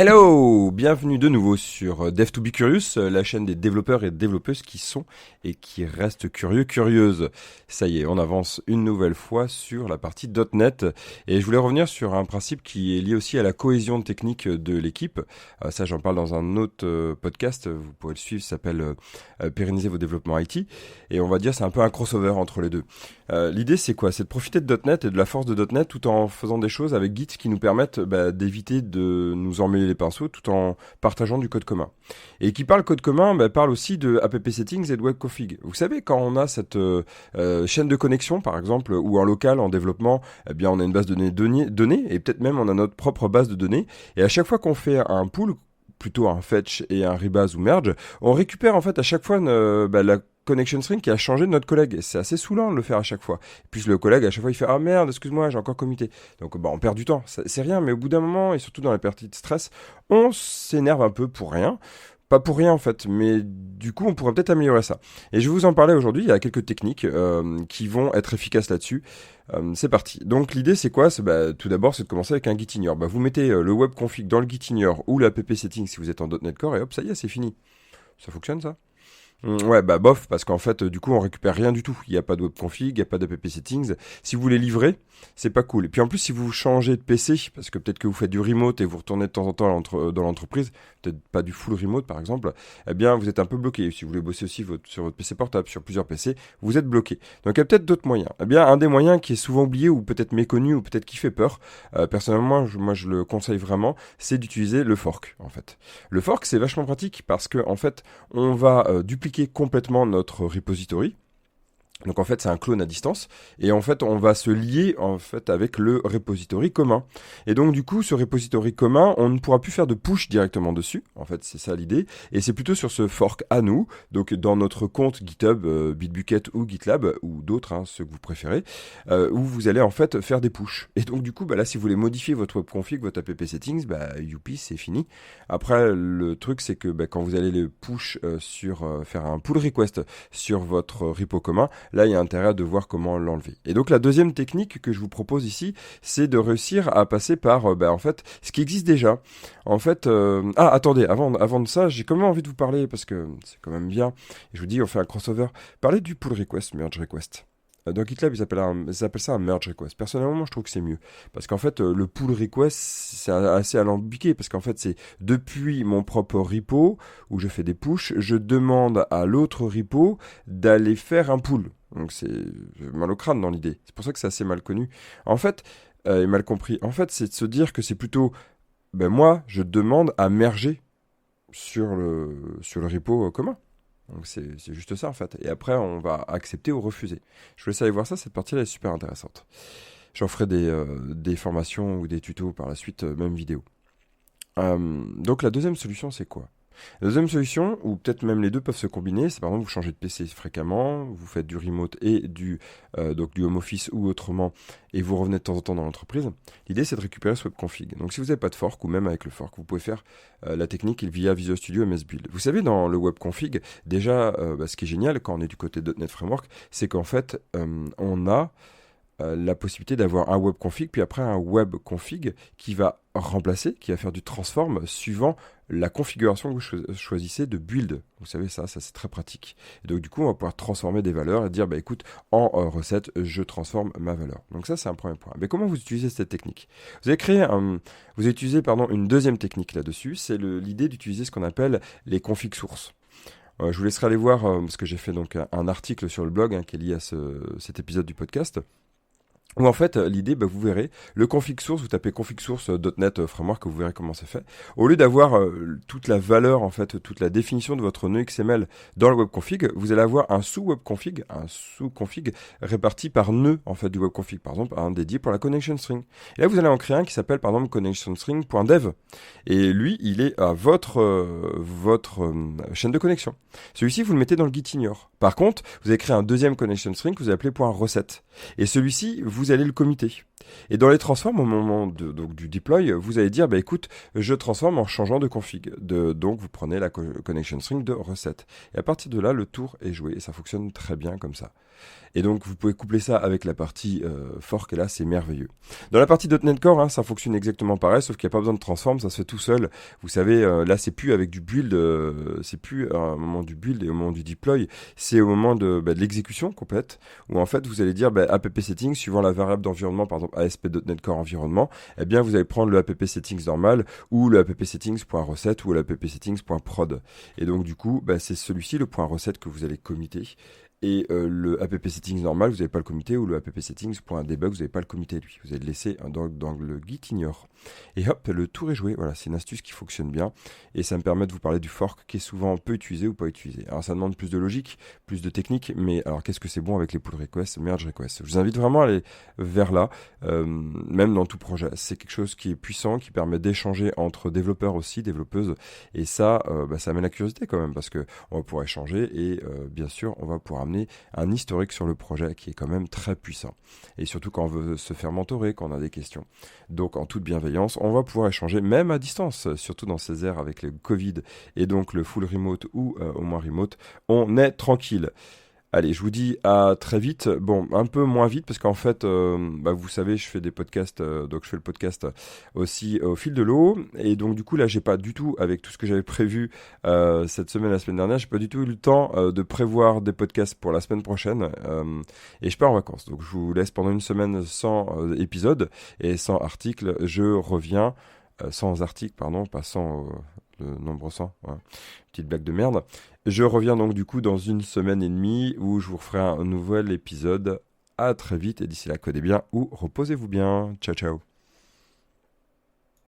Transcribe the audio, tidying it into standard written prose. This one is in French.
Hello, bienvenue de nouveau sur Dev to be Curious, la chaîne des développeurs et développeuses qui sont et qui restent curieux, curieuses. Ça y est, on avance une nouvelle fois sur la partie .NET et je voulais revenir sur un principe qui est lié aussi à la cohésion technique de l'équipe. Ça, j'en parle dans un autre podcast, vous pourrez le suivre, ça s'appelle Pérenniser vos développements IT et on va dire c'est un peu un crossover entre les deux. L'idée c'est quoi? C'est de profiter de .NET et de la force de .NET tout en faisant des choses avec Git qui nous permettent d'éviter de nous emmêler les pinceaux tout en partageant du code commun. Et qui parle code commun, parle aussi de app settings et de web config. Vous savez, quand on a cette chaîne de connexion, par exemple, ou en local, en développement, eh bien, on a une base de données et peut-être même on a notre propre base de données. Et à chaque fois qu'on fait un pull, plutôt un fetch et un rebase ou merge, on récupère en fait à chaque fois la connection string qui a changé de notre collègue. Et c'est assez saoulant de le faire à chaque fois. Et puis le collègue, à chaque fois, il fait « Ah merde, excuse-moi, j'ai encore commité ». Donc on perd du temps. C'est rien, mais au bout d'un moment, et surtout dans les parties de stress, on s'énerve un peu pour rien. Pas pour rien en fait, mais du coup on pourrait peut-être améliorer ça. Et je vais vous en parler aujourd'hui, il y a quelques techniques qui vont être efficaces là-dessus. C'est parti. Donc l'idée c'est quoi? Tout d'abord c'est de commencer avec un Gitignore. Vous mettez le web config dans le Gitignore ou l'app settings si vous êtes en .NET Core et hop, ça y est, c'est fini. Ça fonctionne ça? Ouais, bof, parce qu'en fait, du coup, on récupère rien du tout. Il n'y a pas de web config, il n'y a pas d'app settings. Si vous les livrez, c'est pas cool. Et puis en plus, si vous changez de PC, parce que peut-être que vous faites du remote et vous retournez de temps en temps dans l'entreprise, peut-être pas du full remote par exemple, eh bien, vous êtes un peu bloqué. Si vous voulez bosser aussi sur votre PC portable, sur plusieurs PC, vous êtes bloqué. Donc il y a peut-être d'autres moyens. Eh bien, un des moyens qui est souvent oublié ou peut-être méconnu ou peut-être qui fait peur, personnellement, moi je le conseille vraiment, c'est d'utiliser le fork en fait. Le fork, c'est vachement pratique parce que en fait, on va dupliquer complètement notre repository. Donc en fait c'est un clone à distance et en fait on va se lier en fait avec le repository commun. Et donc du coup ce repository commun on ne pourra plus faire de push directement dessus. En fait c'est ça l'idée et c'est plutôt sur ce fork à nous. Donc dans notre compte GitHub, Bitbucket ou GitLab ou d'autres ceux que vous préférez où vous allez en fait faire des push. Et donc du coup là si vous voulez modifier votre web config, votre app settings, youpi c'est fini. Après le truc c'est que quand vous allez les push sur faire un pull request sur votre repo commun, là, il y a intérêt de voir comment l'enlever. Et donc, la deuxième technique que je vous propose ici, c'est de réussir à passer par, en fait, ce qui existe déjà. En fait, attendez, avant de ça, j'ai quand même envie de vous parler, parce que c'est quand même bien, et je vous dis, on fait un crossover, parler du pull request, merge request. Dans GitLab, ils appellent ça un merge request. Personnellement, moi, je trouve que c'est mieux. Parce qu'en fait, le pull request, c'est assez alambiqué. Parce qu'en fait, c'est depuis mon propre repo, où je fais des push, je demande à l'autre repo d'aller faire un pull. Donc, c'est mal au crâne dans l'idée. C'est pour ça que c'est assez mal connu. En fait, et mal compris. En fait, c'est de se dire que c'est plutôt, moi, je demande à merger sur le repo commun. Donc c'est juste ça en fait. Et après, on va accepter ou refuser. Je vous laisse aller voir ça, cette partie-là est super intéressante. J'en ferai des formations ou des tutos par la suite, même vidéo. Donc la deuxième solution, c'est quoi? La deuxième solution, ou peut-être même les deux peuvent se combiner, c'est par exemple vous changez de PC fréquemment, vous faites du remote et donc du home office ou autrement, et vous revenez de temps en temps dans l'entreprise. L'idée c'est de récupérer ce web config. Donc si vous n'avez pas de fork, ou même avec le fork, vous pouvez faire la technique via Visual Studio MS Build. Vous savez, dans le web config, déjà, ce qui est génial quand on est du côté de .NET Framework, c'est qu'en fait, on a la possibilité d'avoir un web config, puis après un web config qui va remplacer, qui va faire du transform suivant la configuration que vous choisissez de build. Vous savez, ça c'est très pratique. Et donc du coup, on va pouvoir transformer des valeurs et dire, écoute, en recette, je transforme ma valeur. Donc ça, c'est un premier point. Mais comment vous utilisez cette technique? Vous avez utilisé une deuxième technique là-dessus, c'est l'idée d'utiliser ce qu'on appelle les configs sources. Je vous laisserai aller voir, parce que j'ai fait donc un article sur le blog qui est lié à cet épisode du podcast. Où en fait, l'idée, vous verrez, le config source, vous tapez config source .NET Framework, vous verrez comment c'est fait. Au lieu d'avoir toute la valeur, en fait, toute la définition de votre nœud XML dans le web config, vous allez avoir un sous-web config, réparti par nœud, en fait, du web config. Par exemple, un dédié pour la connection string. Et là, vous allez en créer un qui s'appelle, par exemple, connectionstring.dev. Et lui, il est à votre chaîne de connexion. Celui-ci, vous le mettez dans le Gitignore. Par contre, vous allez créer un deuxième connection string que vous allez appeler .recette. Et celui-ci, vous allez le commiter. Et dans les transforms, au moment donc, du deploy, vous allez dire, bah, écoute, je transforme en changeant de config. Donc, vous prenez la connection string de recette. Et à partir de là, le tour est joué et ça fonctionne très bien comme ça. Et donc, vous pouvez coupler ça avec la partie fork, et là, c'est merveilleux. Dans la partie .NET Core, hein, ça fonctionne exactement pareil, sauf qu'il n'y a pas besoin de transform, ça se fait tout seul. Vous savez, là, c'est plus avec du build, c'est plus à un moment du build et au moment du deploy, c'est au moment de l'exécution complète, où en fait, vous allez dire app settings, suivant la variable d'environnement, par exemple ASP.NET Core environnement, eh bien, vous allez prendre le app settings normal, ou le app settings.recette, ou le app settings.prod. Et donc, du coup, c'est celui-ci, le point recette, que vous allez committer. Et le app settings normal, vous n'avez pas le comité, ou le app settings.debug, vous n'avez pas le comité lui. Vous allez le laisser dans le git ignore. Et hop, le tour est joué. Voilà, c'est une astuce qui fonctionne bien. Et ça me permet de vous parler du fork qui est souvent peu utilisé ou pas utilisé. Alors ça demande plus de logique, plus de technique, mais alors qu'est-ce que c'est bon avec les pull requests, merge requests. Je vous invite vraiment à aller vers là, même dans tout projet. C'est quelque chose qui est puissant, qui permet d'échanger entre développeurs aussi, développeuses. Et ça, ça amène la curiosité quand même, parce qu'on va pouvoir échanger et bien sûr, on va pouvoir un historique sur le projet qui est quand même très puissant. Et surtout quand on veut se faire mentorer, quand on a des questions. Donc en toute bienveillance, on va pouvoir échanger même à distance, surtout dans ces ères avec le Covid et donc le full remote ou au moins remote, on est tranquille. Allez, je vous dis à très vite. Bon, un peu moins vite parce qu'en fait, vous savez, je fais des podcasts, donc je fais le podcast aussi au fil de l'eau. Et donc du coup, là, j'ai pas du tout, avec tout ce que j'avais prévu cette semaine, la semaine dernière, j'ai pas du tout eu le temps de prévoir des podcasts pour la semaine prochaine. Et je pars en vacances. Donc je vous laisse pendant une semaine sans épisode et sans article. Je reviens sans article, pardon, pas sans le nombre 100. Ouais. Petite blague de merde. Je reviens donc du coup dans une semaine et demie où je vous referai un nouvel épisode. À très vite et d'ici là, codez bien ou reposez-vous bien. Ciao ciao.